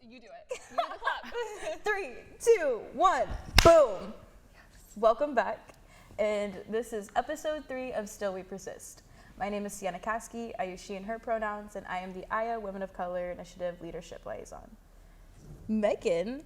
You do it. You do the clap. 3, 2, 1, boom. Yes. Welcome back. And this is episode 3 of Still We Persist. My name is Sienna. I use she and her pronouns, and I am the Aya Women of Color Initiative Leadership Liaison. Meghan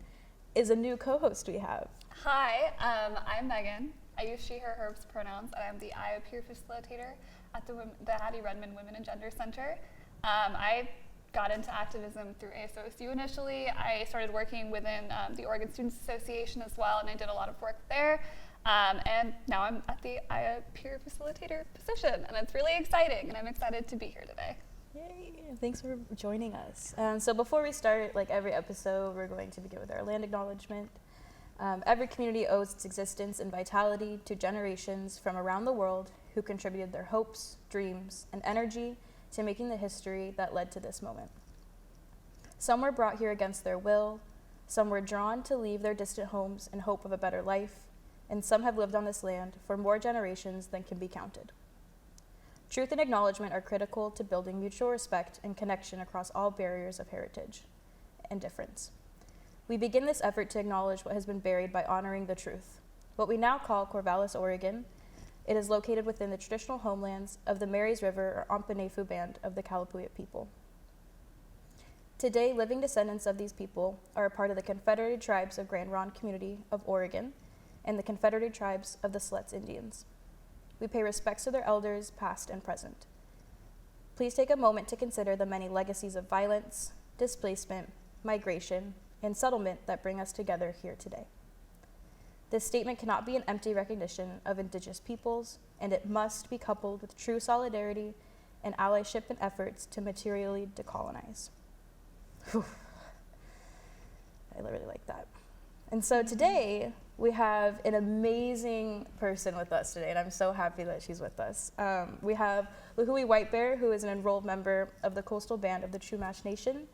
is a new co-host we have. Hi, I'm Meghan. I use she, her, hers pronouns, and I'm the Aya peer facilitator at the Hattie Redmond Women and Gender Center. I got into activism through ASOSU initially. I started working within the Oregon Students Association as well, and I did a lot of work there. And now I'm at the Aya peer facilitator position, and it's really exciting, and I'm excited to be here today. Yay, thanks for joining us. So before we start, like every episode, we're going to begin with our land acknowledgement. Every community owes its existence and vitality to generations from around the world who contributed their hopes, dreams, and energy to making the history that led to this moment. Some were brought here against their will, some were drawn to leave their distant homes in hope of a better life, and some have lived on this land for more generations than can be counted. Truth and acknowledgement are critical to building mutual respect and connection across all barriers of heritage and difference. We begin this effort to acknowledge what has been buried by honoring the truth. What we now call Corvallis, Oregon, it is located within the traditional homelands of the Marys River or Ampinefu Band of the Kalapuya people. Today, living descendants of these people are a part of the Confederated Tribes of Grand Ronde Community of Oregon and the Confederated Tribes of the Siletz Indians. We pay respects to their elders, past and present. Please take a moment to consider the many legacies of violence, displacement, migration, and settlement that bring us together here today. This statement cannot be an empty recognition of Indigenous peoples, and it must be coupled with true solidarity and allyship in efforts to materially decolonize. Whew. I really like that. And so today, we have an amazing person with us today, and I'm so happy that she's with us. We have Luhui Whitebear, who is an enrolled member of the Coastal Band of the Chumash Nation.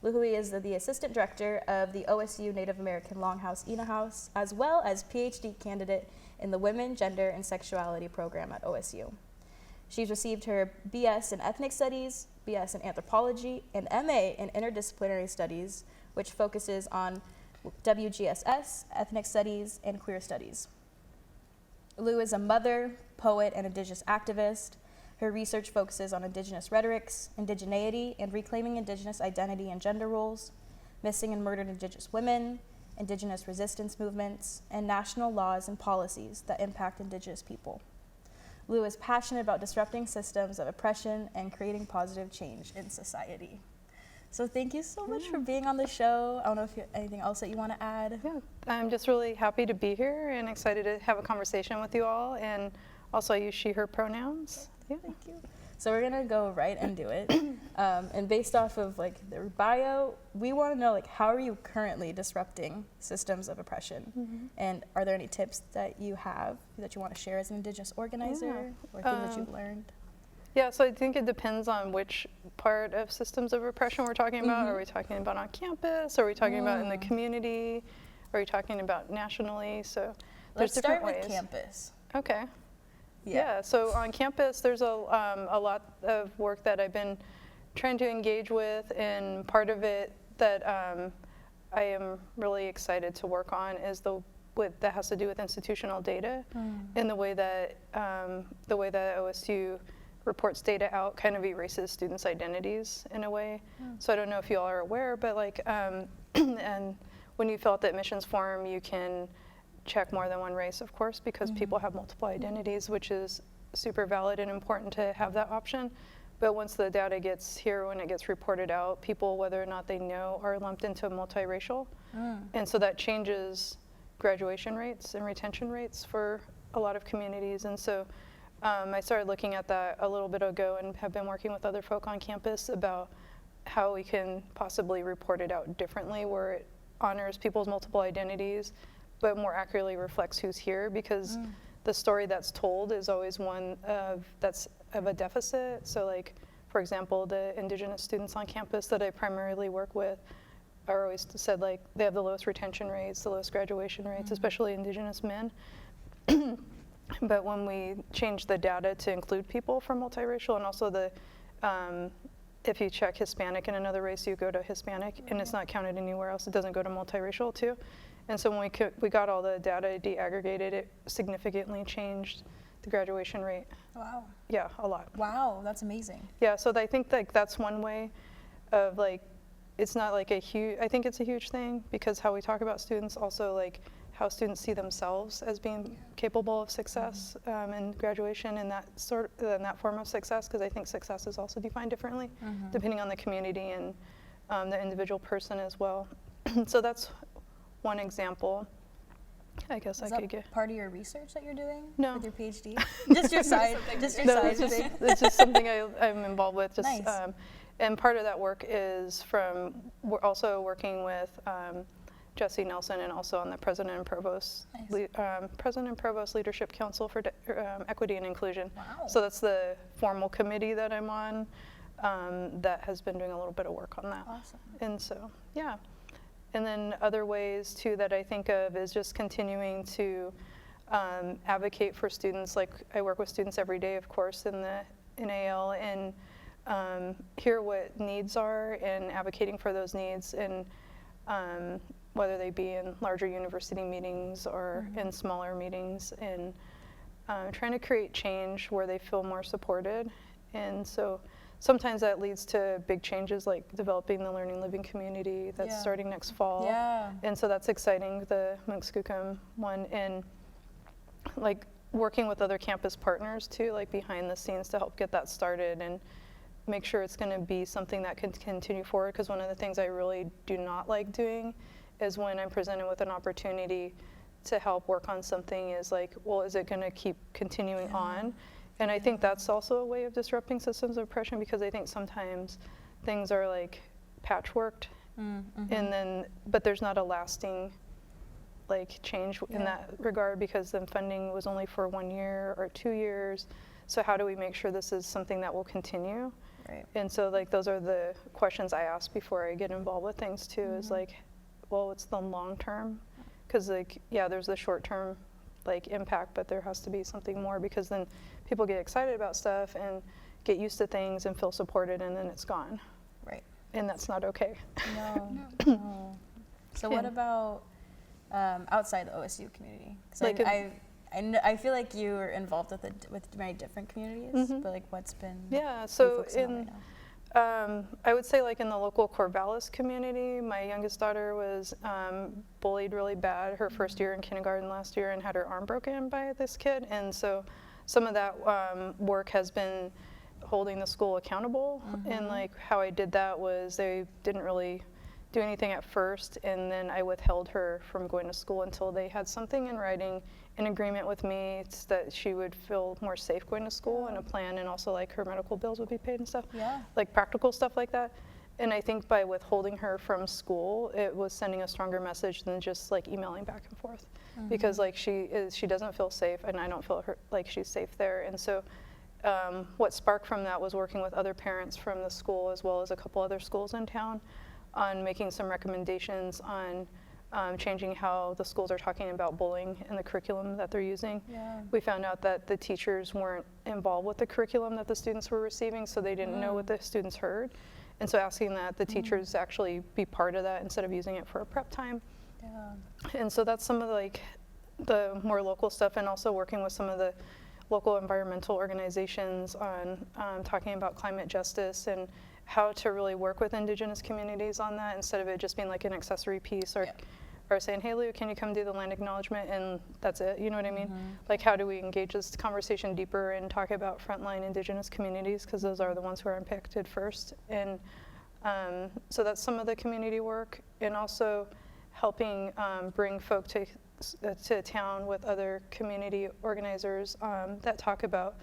Luhui is the Assistant Director of the OSU Native American Longhouse, Eena House, as well as PhD candidate in the Women, Gender, and Sexuality program at OSU. She's received her BS in Ethnic Studies, BS in Anthropology, and MA in Interdisciplinary Studies, which focuses on WGSS, Ethnic Studies, and Queer Studies. Lu is a mother, poet, and Indigenous activist. Her research focuses on Indigenous rhetorics, indigeneity, and reclaiming Indigenous identity and gender roles, missing and murdered Indigenous women, Indigenous resistance movements, and national laws and policies that impact Indigenous people. Lu is passionate about disrupting systems of oppression and creating positive change in society. So thank you so much for being on the show. I don't know if you have anything else that you want to add. Yeah, I'm just really happy to be here and excited to have a conversation with you all. And also I use she, her pronouns. Yeah. Thank you. So we're gonna go right and do it. And based off of like their bio, we want to know like how are you currently disrupting systems of oppression? Mm-hmm. And are there any tips that you have that you want to share as an Indigenous organizer or things that you've learned? Yeah, so I think it depends on which part of systems of oppression we're talking about. Are we talking about on campus? Are we talking about in the community? Are we talking about nationally? So there's different ways. Let's start with campus. Okay. Yeah, so on campus, there's a lot of work that I've been trying to engage with, and part of it that I am really excited to work on is that has to do with institutional data, and the way that OSU reports data out kind of erases students' identities in a way. So I don't know if you all are aware, but like, and when you fill out the admissions form, you can check more than one race, of course, because people have multiple identities, which is super valid and important to have that option. But once the data gets here, when it gets reported out, people, whether or not they know, are lumped into multiracial. And so that changes graduation rates and retention rates for a lot of communities. And so I started looking at that a little bit ago and have been working with other folk on campus about how we can possibly report it out differently, where it honors people's multiple identities, but more accurately reflects who's here, because the story that's told is always one that's of a deficit. So like, for example, the Indigenous students on campus that I primarily work with are always said like they have the lowest retention rates, the lowest graduation rates, especially Indigenous men. But when we change the data to include people from multiracial, and also the if you check Hispanic in another race, you go to Hispanic, and it's not counted anywhere else. It doesn't go to multiracial too. And so when we got all the data de-aggregated, it significantly changed the graduation rate. Wow. Yeah, a lot. Wow, that's amazing. Yeah, so I think like that's one way of like, it's not like a huge, I think it's a huge thing because how we talk about students, also like how students see themselves as being capable of success in graduation and that that form of success, because I think success is also defined differently depending on the community and the individual person as well. So that's one example. I guess Is I that could get. part of your research that you're doing? No. With your PhD? Just your side, just your No, side it's just, thing? it's just something I'm involved with. Just, Nice. And part of that work is we're also working with Jesse Nelson and also on the President and Provost, President and Provost Leadership Council for Equity and Inclusion. Wow. So that's the formal committee that I'm on that has been doing a little bit of work on that. Awesome. And so, yeah. And then other ways too that I think of is just continuing to advocate for students. Like I work with students every day, of course, in the NAL, and hear what needs are and advocating for those needs, and whether they be in larger university meetings or in smaller meetings, and trying to create change where they feel more supported. And so sometimes that leads to big changes like developing the Learning Living community that's starting next fall. Yeah. And so that's exciting, the Munkskookum one, and like working with other campus partners too, like behind the scenes to help get that started and make sure it's going to be something that can continue forward. Because one of the things I really do not like doing is when I'm presented with an opportunity to help work on something is like, well, is it going to keep continuing on? And I think that's also a way of disrupting systems of oppression, because I think sometimes things are like patchworked and then, but there's not a lasting like change in that regard, because then funding was only for 1 year or 2 years. So how do we make sure this is something that will continue? Right. And so like those are the questions I ask before I get involved with things too, is like, well, what's the long term? Because like, yeah, there's the short term like impact, but there has to be something more, because then people get excited about stuff and get used to things and feel supported, and then it's gone. Right. And that's not okay. No. No. So what about outside the OSU community? 'Cause Like I feel like you are involved with very different communities, but like what's been Yeah, you so focusing on in right now? I would say like in the local Corvallis community, my youngest daughter was bullied really bad her first year in kindergarten last year and had her arm broken by this kid. And so some of that work has been holding the school accountable. And like how I did that was they didn't really do anything at first, and then I withheld her from going to school until they had something in writing, in agreement with me, that she would feel more safe going to school, and a plan, and also like her medical bills would be paid and stuff, like practical stuff like that. And I think by withholding her from school, it was sending a stronger message than just like emailing back and forth, because like she doesn't feel safe, and I don't feel like she's safe there. And so what sparked from that was working with other parents from the school, as well as a couple other schools in town, on making some recommendations on changing how the schools are talking about bullying in the curriculum that they're using. We found out that the teachers weren't involved with the curriculum that the students were receiving, so they didn't know what the students heard. And so asking that the teachers actually be part of that instead of using it for a prep time. And so that's some of like the more local stuff, and also working with some of the local environmental organizations on talking about climate justice and how to really work with Indigenous communities on that, instead of it just being like an accessory piece, or saying, hey Lou, can you come do the land acknowledgement, and that's it, you know what I mean? Like how do we engage this conversation deeper and talk about frontline Indigenous communities, because those are the ones who are impacted first. And so that's some of the community work, and also helping bring folk to town with other community organizers that talk about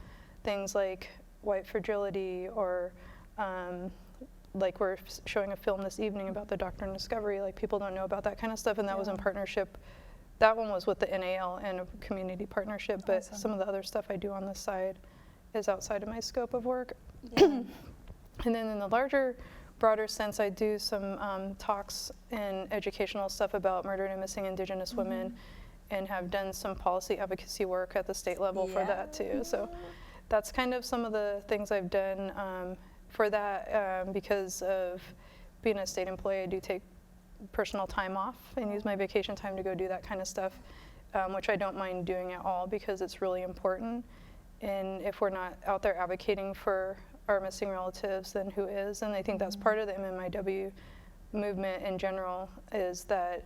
things like white fragility, or like we're showing a film this evening about the Doctrine of Discovery. Like people don't know about that kind of stuff, and that was in partnership. That one was with the NAL and a community partnership, but some of the other stuff I do on this side is outside of my scope of work. And then in the larger, broader sense, I do some talks and educational stuff about murdered and missing Indigenous women, and have done some policy advocacy work at the state level for that too. So that's kind of some of the things I've done for that, because of being a state employee, I do take personal time off and use my vacation time to go do that kind of stuff, which I don't mind doing at all because it's really important. And if we're not out there advocating for our missing relatives, then who is? And I think that's part of the MMIW movement in general, is that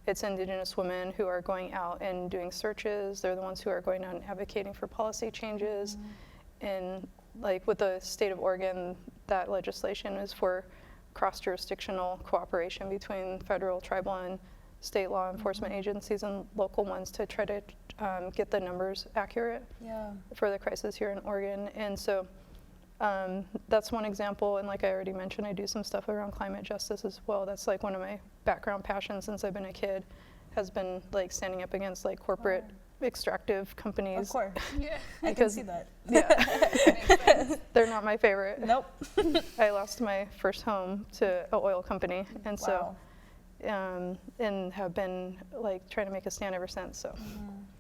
it's Indigenous women who are going out and doing searches. They're the ones who are going out and advocating for policy changes. And like with the state of Oregon, that legislation is for cross-jurisdictional cooperation between federal, tribal, and state law enforcement agencies and local ones to try to get the numbers accurate for the crisis here in Oregon. And so that's one example. And like I already mentioned, I do some stuff around climate justice as well. That's like one of my background passions since I've been a kid, has been like standing up against like corporate extractive companies. Of course. Yeah. I can see that. Yeah. They're not my favorite. Nope. I lost my first home to an oil company, and Wow. so and have been like trying to make a stand ever since. So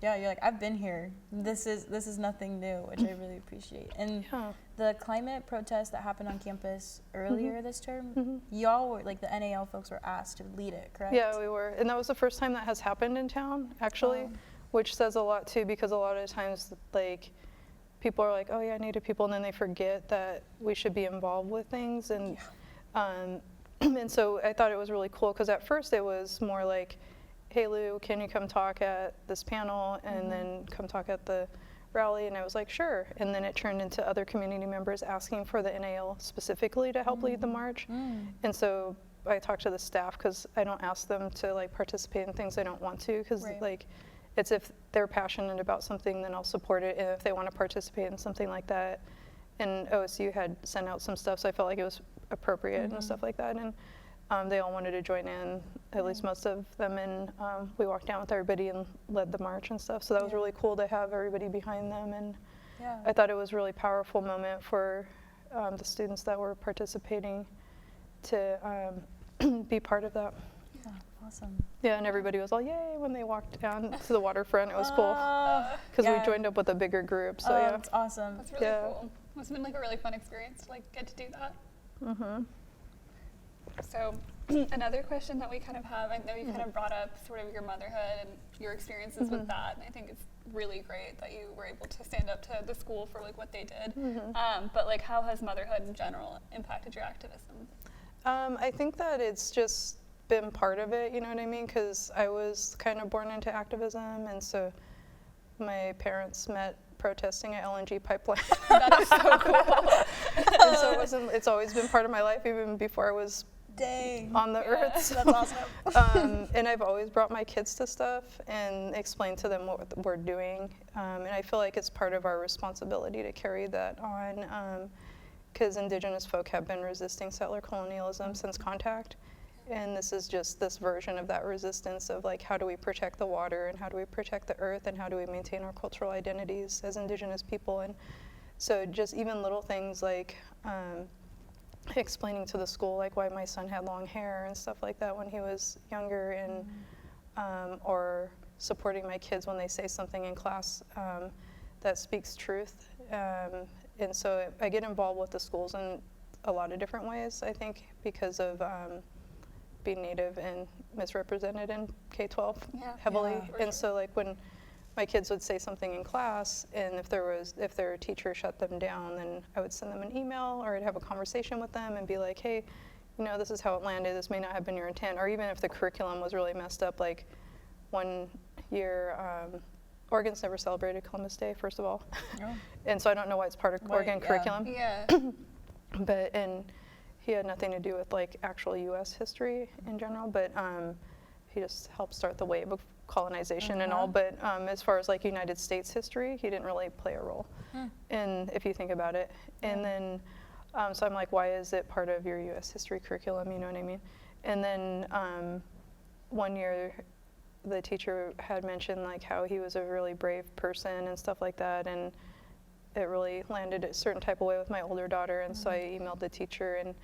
Yeah, you're like, I've been here. This is nothing new, which I really appreciate. And the climate protest that happened on campus earlier this term, y'all were, like the NAL folks were asked to lead it, correct? yeah, we were, and that was the first time that has happened in town, actually, which says a lot too, because a lot of times like people are like, oh yeah, Native people, and then they forget that we should be involved with things. And and so I thought it was really cool, because at first it was more like, hey Lou, can you come talk at this panel, and then come talk at the rally? And I was like, sure. And then it turned into other community members asking for the NAL specifically to help lead the march. And so I talked to the staff, because I don't ask them to like participate in things I don't want to, because like it's, if they're passionate about something, then I'll support it. And if they want to participate in something like that, and OSU had sent out some stuff, so I felt like it was appropriate and stuff like that. And they all wanted to join in, at least most of them, and we walked down with everybody and led the march and stuff. So that was really cool to have everybody behind them, and I thought it was a really powerful moment for the students that were participating to be part of that. Yeah, awesome. Yeah, and everybody was all yay when they walked down to the waterfront. It was cool, because we joined up with a bigger group. So yeah, that's awesome. That's really cool. It's been like a really fun experience to like get to do that. So another question that we kind of have, I know you kind of brought up sort of your motherhood and your experiences with that, and I think it's really great that you were able to stand up to the school for like what they did. But like, how has motherhood in general impacted your activism? I think that it's just been part of it, you know what I mean? Because I was kind of born into activism, and so my parents met protesting an LNG pipeline. That is so cool. And so it's always been part of my life, even before I was on the earth. So, That's awesome. and I've always brought my kids to stuff and explained to them what we're doing. And I feel like it's part of our responsibility to carry that on, because Indigenous folk have been resisting settler colonialism since contact. And this is just this version of that resistance of like, how do we protect the water, and how do we protect the earth, and how do we maintain our cultural identities as Indigenous people. And so just even little things like explaining to the school like why my son had long hair and stuff like that when he was younger, and or supporting my kids when they say something in class that speaks truth. And so I get involved with the schools in a lot of different ways, I think, because of being Native and misrepresented in K-12 heavily. And so like when my kids would say something in class, and if their teacher shut them down, then I would send them an email, or I'd have a conversation with them and be like, hey, you know, this is how it landed, this may not have been your intent. Or even if the curriculum was really messed up, like one year, Oregon's never celebrated Columbus Day, first of all. And so I don't know why it's part of Oregon curriculum. But, and he had nothing to do with like actual US history in general, but he just helped start the wave of colonization and all. But as far as like United States history, he didn't really play a role. And if you think about it, and then so I'm like, why is it part of your US history curriculum, you know what I mean? And then one year the teacher had mentioned like how he was a really brave person and stuff like that, and it really landed a certain type of way with my older daughter. And so I emailed the teacher and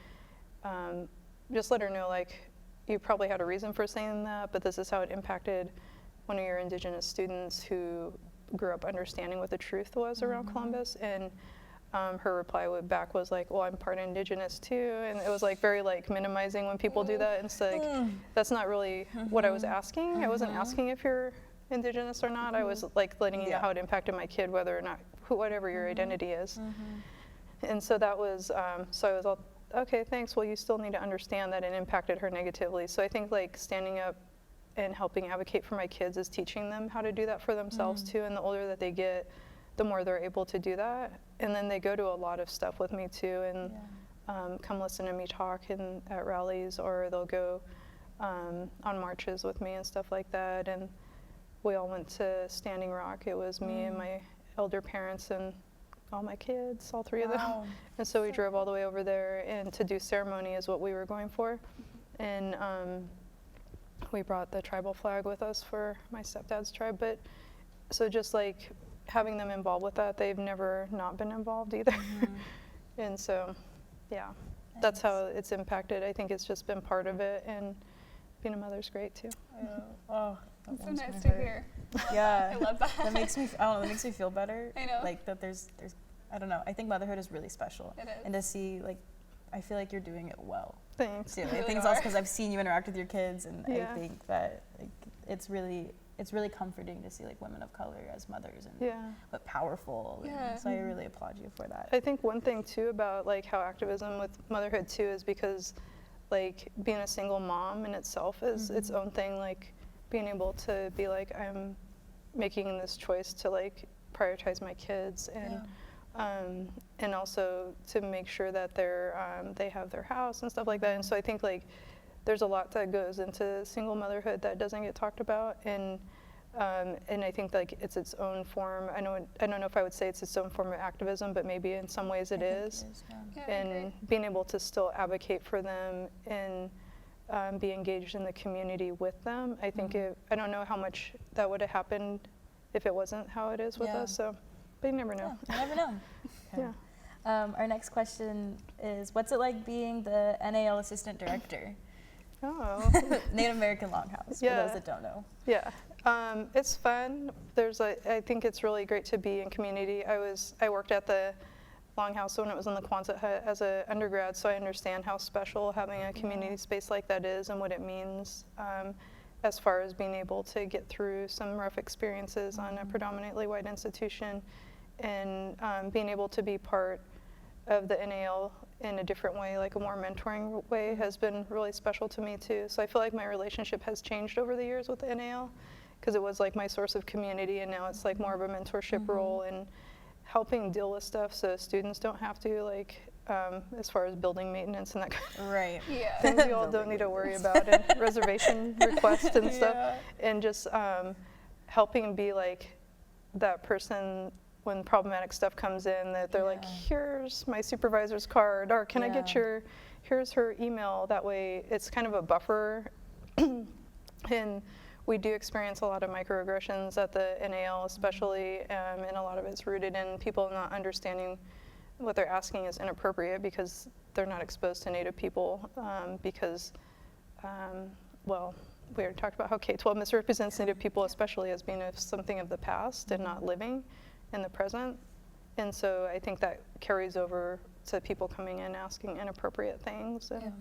just let her know, like, you probably had a reason for saying that, but this is how it impacted one of your Indigenous students who grew up understanding what the truth was around Columbus. And her reply back was like, well, I'm part Indigenous too, and it was like very like minimizing when people do that, and so like that's not really what I was asking. I wasn't asking if you're Indigenous or not. I was like letting you know how it impacted my kid, whether or not, whatever your identity is. And so that was, so I was all, okay, thanks. Well, you still need to understand that it impacted her negatively. So I think like standing up and helping advocate for my kids is teaching them how to do that for themselves too. And the older that they get, the more they're able to do that. And then they go to a lot of stuff with me too, and come listen to me talk at rallies, or they'll go on marches with me and stuff like that. And we all went to Standing Rock. It was me and my elder parents and all my kids, all three of them. And so we drove all the way over there, and to do ceremony is what we were going for. And we brought the tribal flag with us for my stepdad's tribe. But so just like having them involved with that, they've never not been involved either. And so, yeah, that's how it's impacted. I think it's just been part of it, and being a mother's great too. That's so nice to hear. Yeah. I love that. That makes me, that makes me feel better. I know. Like that there's, I don't know, I think motherhood is really special. It is. And to see, like, I feel like you're doing it well. Thanks. Too. You I really think it's are. also because I've seen you interact with your kids, and Yeah. I think that like, it's really comforting to see like women of color as mothers, and but powerful. Yeah. And so I really applaud you for that. I think one thing too about like how activism with motherhood too is because like being a single mom in itself is its own thing. Like being able to be like, I'm making this choice to like prioritize my kids, and also to make sure that they have their house and stuff like that. And so I think like there's a lot that goes into single motherhood that doesn't get talked about, and I think like it's its own form. I don't know if I would say it's its own form of activism, but maybe in some ways it is. Yeah, I And agree. being able to still advocate for them and be engaged in the community with them, I think I don't know how much that would have happened if it wasn't how it is with us. So, but you never know. Yeah, you never know. Okay. Our next question is, what's it like being the NAL Assistant Director? Oh. Native American Longhouse, for those that don't know. Yeah, it's fun. I think it's really great to be in community. I worked at the Longhouse when it was in the Quonset hut as an undergrad, so I understand how special having a community space like that is and what it means as far as being able to get through some rough experiences on a predominantly white institution, and being able to be part of the NAL in a different way, like a more mentoring way, has been really special to me too. So I feel like my relationship has changed over the years with the NAL, because it was like my source of community, and now it's like more of a mentorship role and helping deal with stuff so students don't have to, like as far as building maintenance and that kind of Right. Yeah. things you all don't need to worry about, and reservation requests and stuff, and just helping be like that person when problematic stuff comes in, that they're like, here's my supervisor's card, or can I get here's her email. That way it's kind of a buffer. And we do experience a lot of microaggressions at the NAL especially, and a lot of it's rooted in people not understanding what they're asking is inappropriate because they're not exposed to Native people, because, well, we already talked about how K-12 misrepresents Native people, especially as being something of the past and not living in the present. And so I think that carries over to people coming in asking inappropriate things. And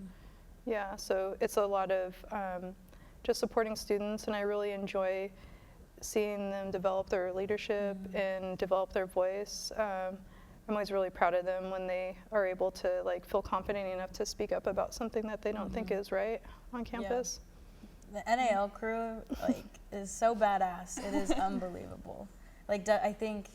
so it's a lot of just supporting students, and I really enjoy seeing them develop their leadership and develop their voice. I'm always really proud of them when they are able to like feel confident enough to speak up about something that they don't think is right on campus. The NAL crew like is so badass. It is unbelievable. Like I think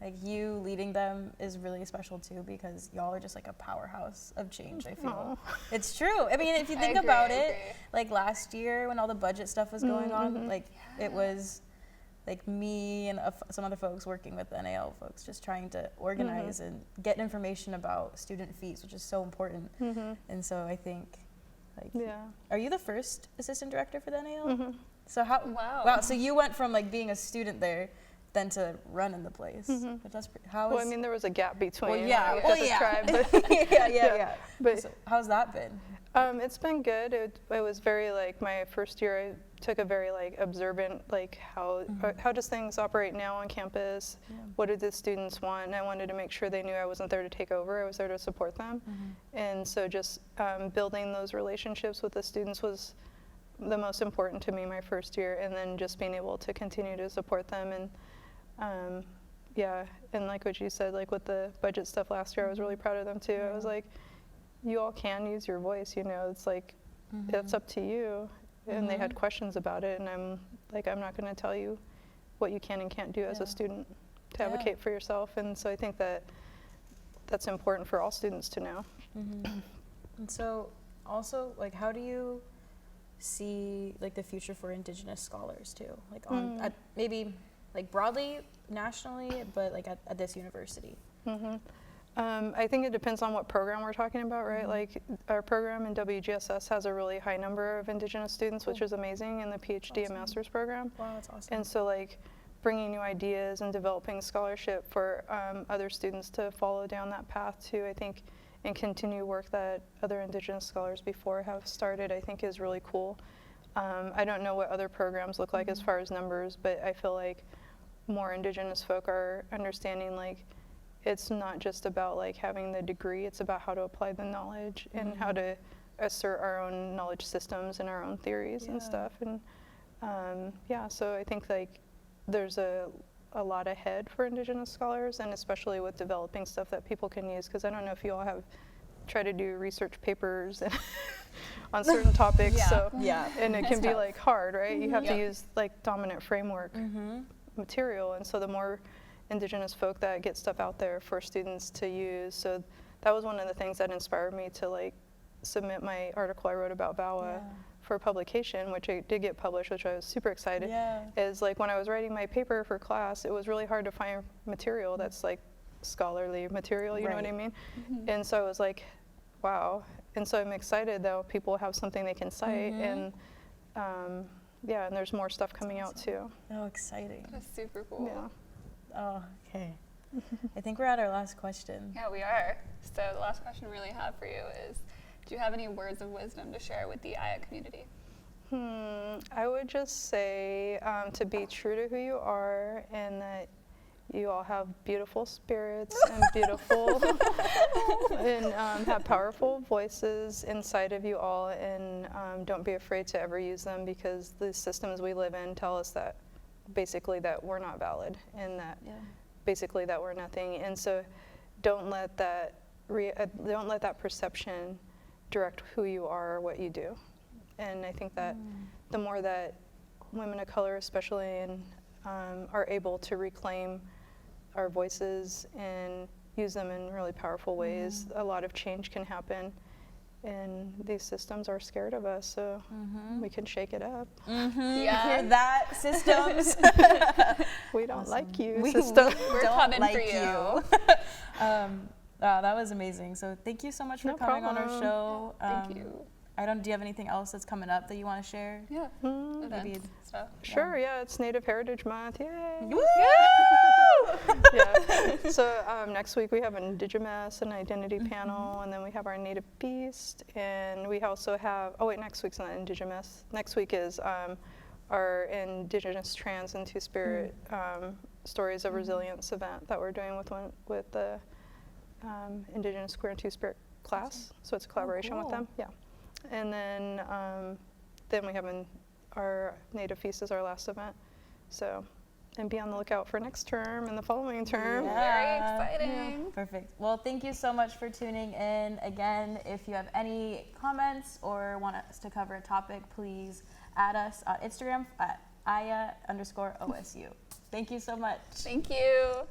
like you leading them is really special too, because y'all are just like a powerhouse of change, I feel. It's true. I mean, if you think about it, like last year when all the budget stuff was going on, like it was like me and some other folks working with the NAL folks just trying to organize and get information about student fees, which is so important. And so I think like, are you the first assistant director for the NAL? So how, wow, so you went from like being a student there then to run in the place. But that's Well, I mean, there was a gap between the tribe. but But so how's that been? It's been good. It was very like my first year. I took a very like observant like how does things operate now on campus? Yeah. What do the students want? And I wanted to make sure they knew I wasn't there to take over. I was there to support them. And so just building those relationships with the students was the most important to me my first year, and then just being able to continue to support them. And yeah, and like what you said, like with the budget stuff last year, I was really proud of them too. I was like, you all can use your voice, you know, it's like, it's up to you. And they had questions about it, and I'm like, I'm not going to tell you what you can and can't do as a student to advocate for yourself. And so I think that that's important for all students to know. And so also, like, how do you see like the future for Indigenous scholars too? Like at maybe like broadly, nationally, but like at this university? I think it depends on what program we're talking about, right? Like our program in WGSS has a really high number of Indigenous students, which is amazing, in the PhD and master's program. Wow, that's awesome. And so like bringing new ideas and developing scholarship for other students to follow down that path too, I think, and continue work that other Indigenous scholars before have started, I think is really cool. I don't know what other programs look like as far as numbers, but I feel like more Indigenous folk are understanding like it's not just about like having the degree, it's about how to apply the knowledge and how to assert our own knowledge systems and our own theories and stuff. And yeah, so I think like there's a lot ahead for Indigenous scholars, and especially with developing stuff that people can use, because I don't know if you all have tried to do research papers on certain topics. And it can be like hard, right? You have to use like dominant framework material, and so the more Indigenous folk that get stuff out there for students to use. So that was one of the things that inspired me to like submit my article I wrote about VAWA for publication, which it did get published, which I was super excited. Is like when I was writing my paper for class, it was really hard to find material that's like scholarly material, you know what I mean? And so I was like, wow. And so I'm excited that people have something they can cite, and yeah, and there's more stuff coming out too. Oh, exciting. That's super cool. Yeah. Oh, okay. I think we're at our last question. Yeah, we are. So the last question we really have for you is, do you have any words of wisdom to share with the Aya community? I would just say to be true to who you are, and that you all have beautiful spirits and beautiful and have powerful voices inside of you all, and don't be afraid to ever use them, because the systems we live in tell us that basically that we're not valid, and that basically that we're nothing. And so don't let that perception direct who you are or what you do. And I think that the more that women of color especially are able to reclaim our voices and use them in really powerful ways, a lot of change can happen. And these systems are scared of us, so we can shake it up. Hear that, systems? We don't like you, systems. We're coming for you. Wow, that was amazing. So thank you so much for coming on our show. Thank you. Do you have anything else that's coming up that you want to share? Yeah, Maybe events, stuff. Sure, it's Native Heritage Month, yay! Woo! So next week we have an Indigenous and identity panel, and then we have our Native Feast, and we also have, next week's not Indigenous. Next week is our Indigenous Trans and Two-Spirit Stories of Resilience event that we're doing with the Indigenous Queer and Two-Spirit class. So it's a collaboration with them, And then we have our Native Feast is our last event. So, and be on the lookout for next term and the following term. Very exciting. Perfect. Well, thank you so much for tuning in. Again, if you have any comments or want us to cover a topic, please add us on Instagram at @Aya_OSU. Thank you so much. Thank you.